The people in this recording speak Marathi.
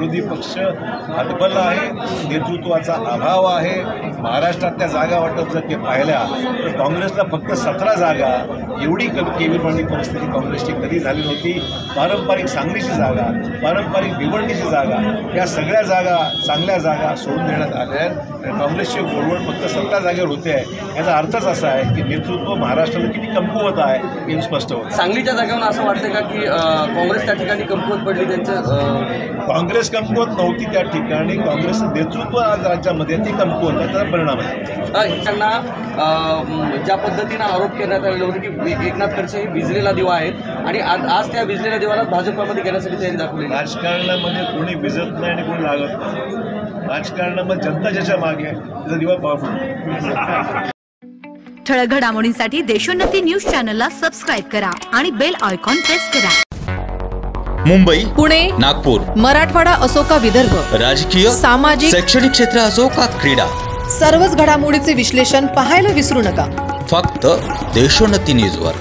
विरोधी पक्ष हतबल आहे, नेतृत्वाचा अभाव आहे। महाराष्ट्रातल्या जागा वाटप जर पाहिल्या तर काँग्रेसला फक्त 17 जागा, एवढी केविलवाणी परिस्थिती काँग्रेसची कधी झाली नव्हती। पारंपरिक सांगलीची जागा, पारंपरिक भिवंडीची जागा, या सगळ्या जागा चांगल्या जागा सोडून देण्यात आल्या आहेत। काँग्रेसची गोडवड फक्त 17 जागेवर होते आहे। याचा अर्थच असा आहे की नेतृत्व महाराष्ट्राला किती कमकुवत आहे हे स्पष्ट होतं। सांगलीच्या जागेवर असं वाटतं का की काँग्रेस त्या ठिकाणी कमकुवत पडली? त्यांचं काँग्रेस कमकुवत नव्हती त्या ठिकाणी, काँग्रेसचं नेतृत्व आज राज्यामध्ये ती कमकुवत आहे, त्याचा परिणाम आहे। त्यांना ज्या पद्धतीनं आरोप करण्यात आलेला होता की एकनाथ खडसे हे विजलेला दिवा आहेत आणि आज त्या विजलेल्या दिवाला भाजपमध्ये घेण्यासाठी तयारी दाखवली। राजकारणामध्ये कोणी विजत नाही आणि कोणी लागत नाही। राजकारणामध्ये जनता ज्याच्या मागे आहे त्याचा दिवा पॉवरफुल। ठळक घडामोडींसाठी देशोन्नती न्यूज चॅनलला सबस्क्राईब करा आणि बेल आयकॉन प्रेस करा। मुंबई, पुणे, नागपूर, मराठवाडा असो का विदर्भ, राजकीय, सामाजिक, शैक्षणिक क्षेत्र असो का क्रीडा, सर्वच घडामोडीचे विश्लेषण पाहायला विसरू नका। फक्त देशोन्नती न्यूजवर।